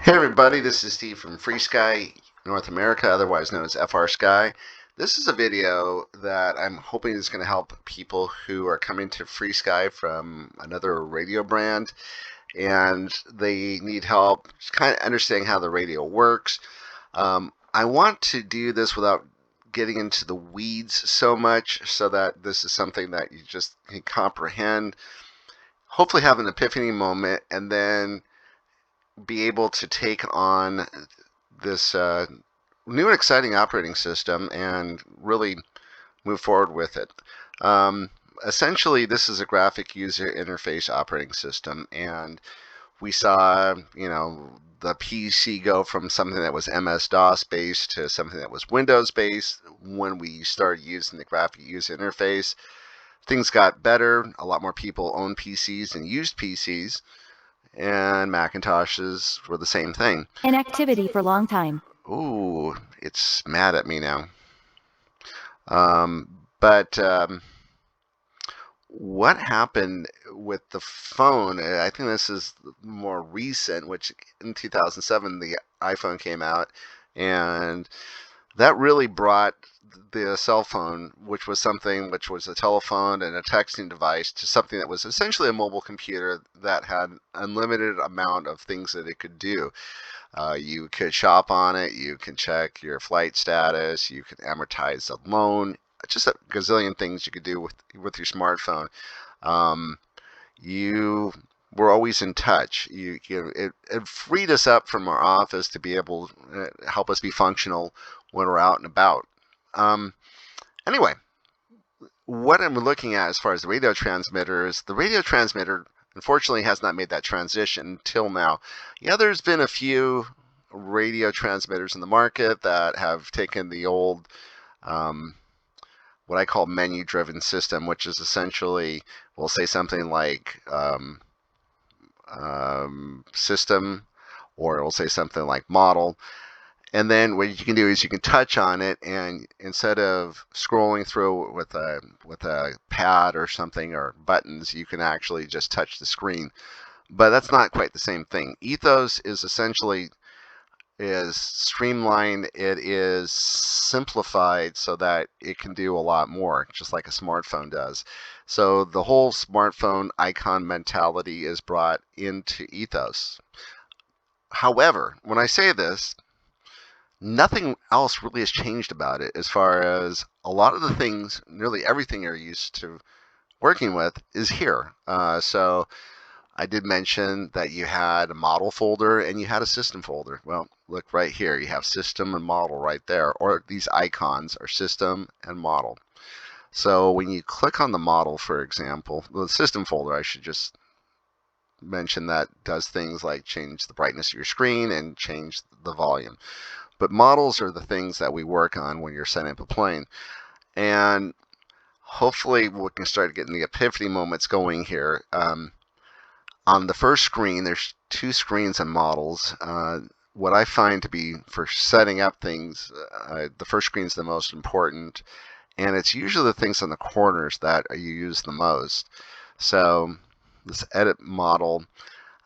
Hey everybody, this is Steve from FrSky North America, otherwise known as FrSky. This is a video that I'm hoping is going to help people who are coming to FrSky from another radio brand and they need help kind of understanding how the radio works. I want to do this without getting into the weeds so much so that this is something that you just can comprehend, hopefully have an epiphany moment, and then be able to take on this new and exciting operating system and really move forward with it. Essentially, this is a graphic user interface operating system, and we saw, the PC go from something that was MS-DOS based to something that was Windows based. When we started using the graphic user interface, things got better. A lot more people owned PCs and used PCs, and Macintoshes were the same thing. Inactivity for long time. Ooh, it's mad at me now. But what happened with the phone, I think this is more recent, which in 2007 the iPhone came out, and that really brought the cell phone, which was a telephone and a texting device, to something that was essentially a mobile computer that had unlimited amount of things that it could do. You could shop on it, you can check your flight status, you can amortize a loan, just a gazillion things you could do with your smartphone. You were always in touch. It freed us up from our office to be able to help us be functional when we're out and about. Anyway, what I'm looking at as far as the radio transmitter is the radio transmitter unfortunately has not made that transition until now. Yeah, there's been a few radio transmitters in the market that have taken the old what I call menu-driven system, which is essentially, we'll say something like system, or we'll say something like model. And then what you can do is you can touch on it, and instead of scrolling through with a pad or something or buttons, you can actually just touch the screen. But that's not quite the same thing. Ethos is essentially streamlined. It is simplified so that it can do a lot more, just like a smartphone does. So the whole smartphone icon mentality is brought into Ethos. However, when I say this, nothing else really has changed about it, as far as a lot of the things, nearly everything you're used to working with is here. So I did mention that you had a model folder and you had a system folder. Well, look right here. You have system and model right there, or these icons are system and model. So when you click on the model, for example, the system folder, I should just mention, that does things like change the brightness of your screen and change the volume. But models are the things that we work on when you're setting up a plane. And hopefully we can start getting the epiphany moments going here. On the first screen, there's two screens and models. What I find to be, for setting up things, the first screen is the most important, and it's usually the things on the corners that you use the most. So this edit model,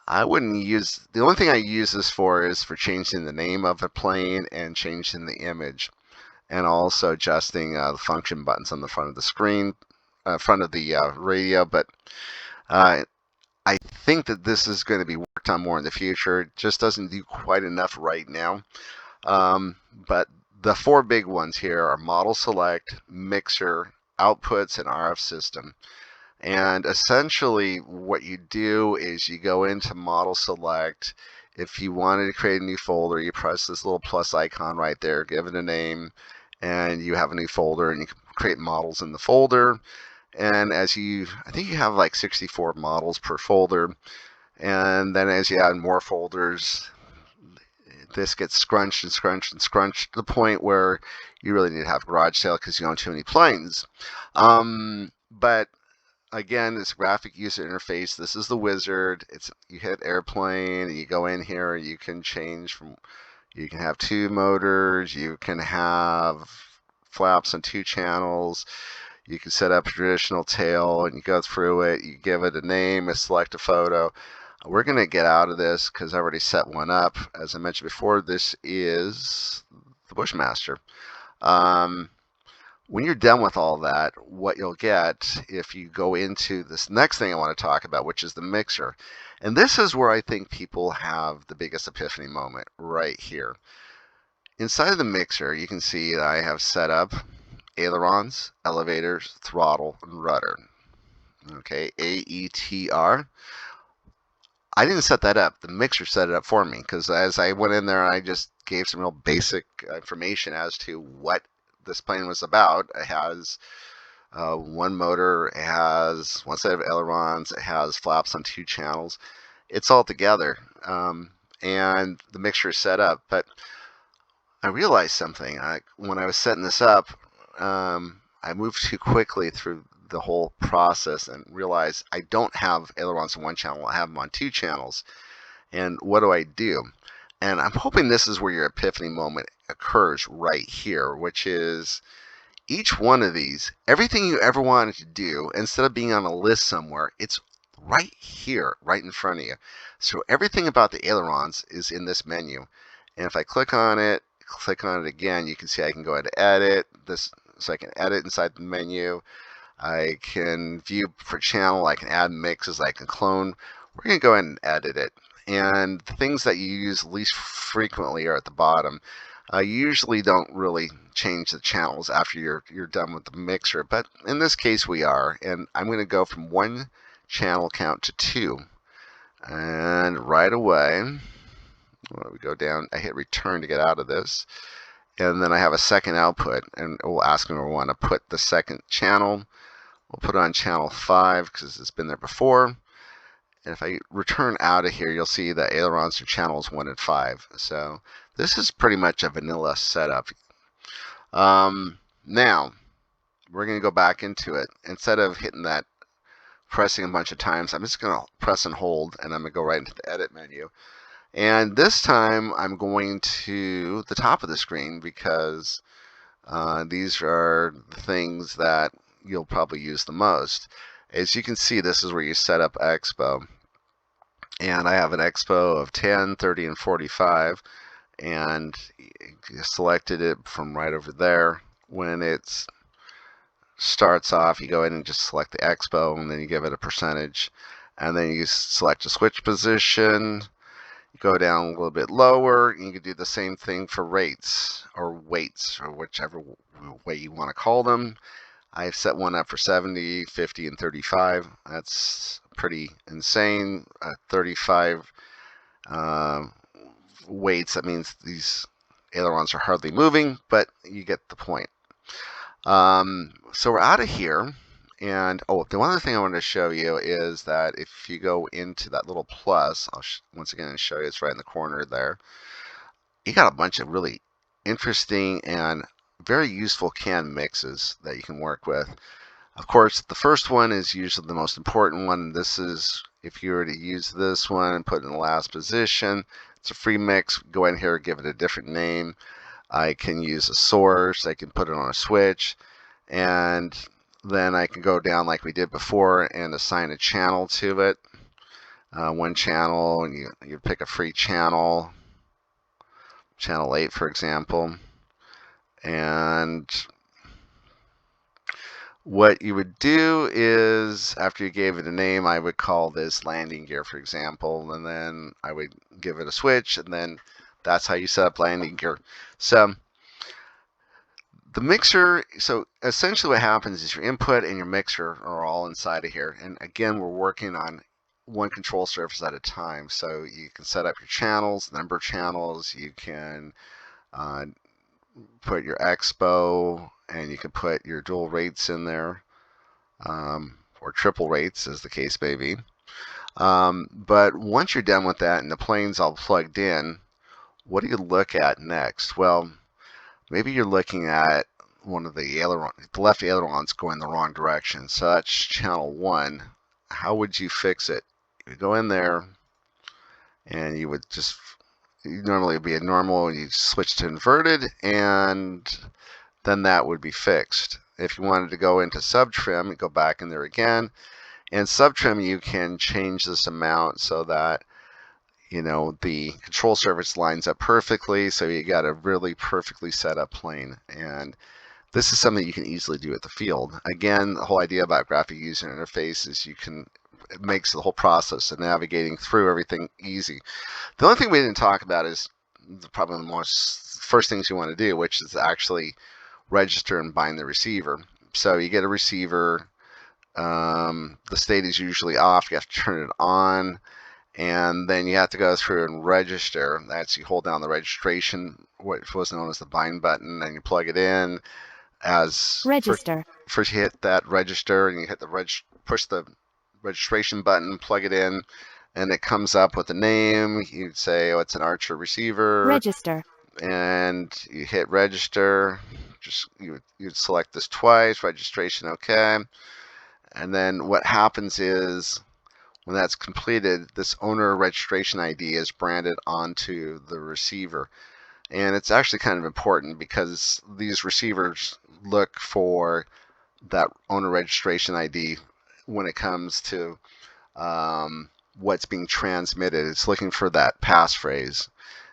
I wouldn't use, the only thing I use this for is for changing the name of a plane and changing the image, and also adjusting the function buttons on the front of the screen, front of the radio. But I think that this is going to be worked on more in the future. It just doesn't do quite enough right now. But the four big ones here are model select, mixer, outputs, and RF system. And essentially what you do is you go into model select. If you wanted to create a new folder, you press this little plus icon right there, give it a name, and you have a new folder, and you can create models in the folder. And I think you have like 64 models per folder. And then as you add more folders, this gets scrunched and scrunched and scrunched to the point where you really need to have a garage sale because you own too many planes. But again, this graphic user interface, this is the wizard. You hit airplane, and you go in here, you can change from, you can have two motors, you can have flaps on two channels. You can set up a traditional tail, and you go through it, you give it a name, select a photo. We're going to get out of this because I already set one up. As I mentioned before, this is the Bushmaster. When you're done with all that, what you'll get if you go into this next thing I want to talk about, which is the mixer. And this is where I think people have the biggest epiphany moment right here. Inside of the mixer, you can see that I have set up ailerons, elevators, throttle, and rudder. Okay, AETR. I didn't set that up. The mixer set it up for me because as I went in there, I just gave some real basic information as to what this plane was about. It has one motor, it has one set of ailerons, it has flaps on 2 channels. It's all together, and the mixture is set up. But I realized something. When I was setting this up, I moved too quickly through the whole process and realized I don't have ailerons on 1 channel. I have them on 2 channels. And what do? And I'm hoping this is where your epiphany moment occurs right here, which is each one of these, everything you ever wanted to do, instead of being on a list somewhere, it's right here, right in front of you. So everything about the ailerons is in this menu. And if I click on it again, you can see I can go ahead and edit this. So I can edit inside the menu. I can view for channel. I can add mixes. I can clone. We're going to go ahead and edit it. And the things that you use least frequently are at the bottom. You usually don't really change the channels after you're done with the mixer, but in this case we are. And I'm going to go from 1 channel count to 2. And right away, we go down. I hit return to get out of this. And then I have a second output, and it will ask me where I want to put the second channel. We'll put it on channel 5 because it's been there before. And if I return out of here, you'll see that ailerons are channels 1 and 5. So this is pretty much a vanilla setup. Now, we're going to go back into it. Instead of hitting that, pressing a bunch of times, I'm just going to press and hold, and I'm going to go right into the edit menu. And this time, I'm going to the top of the screen because these are the things that you'll probably use the most. As you can see, this is where you set up expo. And I have an expo of 10, 30, and 45. And selected it from right over there. When it starts off, you go ahead and just select the expo, and then you give it a percentage. And then you select a switch position. You go down a little bit lower, and you can do the same thing for rates or weights, or whichever way you want to call them. I've set one up for 70, 50, and 35. That's pretty insane. 35 weights, that means these ailerons are hardly moving, but you get the point. So we're out of here. And the one other thing I wanted to show you is that if you go into that little plus, I'll once again show you, it's right in the corner there. You got a bunch of really interesting and very useful canned mixes that you can work with. Of course, the first one is usually the most important one. This is, if you were to use this one and put it in the last position, it's a free mix. Go in here, give it a different name. I can use a source. I can put it on a switch. And then I can go down like we did before and assign a channel to it. 1 channel, and you pick a free channel. Channel 8, for example. And what you would do is, after you gave it a name, I would call this landing gear, for example, and then I would give it a switch, and then that's how you set up landing gear. So the mixer, so essentially what happens is your input and your mixer are all inside of here. And again, we're working on 1 control surface at a time. So you can set up your channels, number of channels, you can put your expo, and you can put your dual rates in there, or triple rates as the case may be. But once you're done with that and the plane's all plugged in, what do you look at next? Well, maybe you're looking at one of the left ailerons going the wrong direction. So that's channel 1. How would you fix it? You go in there, and you would just, normally it'd be a normal, you switch to inverted, and then that would be fixed. If you wanted to go into subtrim, you go back in there again, And subtrim, you can change this amount so that the control surface lines up perfectly, so you got a really perfectly set up plane. And this is something you can easily do at the field. Again, the whole idea about graphic user interface is it makes the whole process of navigating through everything easy. The only thing we didn't talk about is probably the most first things you want to do, which is actually register and bind the receiver. So you get a receiver. The state is usually off. You have to turn it on, and then you have to go through and register. That's you hold down the registration, what was known as the bind button, and you plug it in. As Register. First you hit that register, and you hit push the registration button, plug it in, and it comes up with a name. You'd say, oh, it's an Archer receiver. Register. And you hit register. You'd select this twice, registration, okay. And then what happens is, when that's completed, this owner registration ID is branded onto the receiver. And it's actually kind of important because these receivers look for that owner registration ID when it comes to what's being transmitted. It's looking for that passphrase.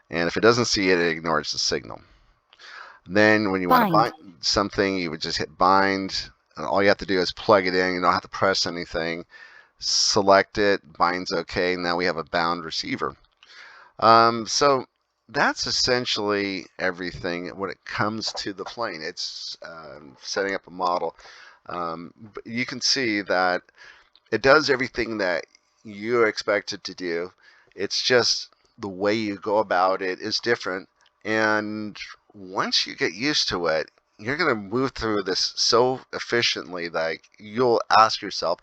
And if it doesn't see it, it ignores the signal. Then when you want to bind something, you would just hit bind. And all you have to do is plug it in. You don't have to press anything. Select it, binds OK. Now we have a bound receiver. So that's essentially everything when it comes to the plane. It's setting up a model. But you can see that it does everything that you expect it to do. It's just the way you go about it is different. And once you get used to it, you're going to move through this so efficiently that you'll ask yourself,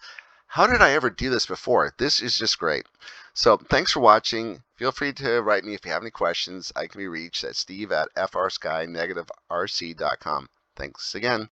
how did I ever do this before? This is just great. So thanks for watching. Feel free to write me if you have any questions. I can be reached at steve@FrSky-rc.com. Thanks again.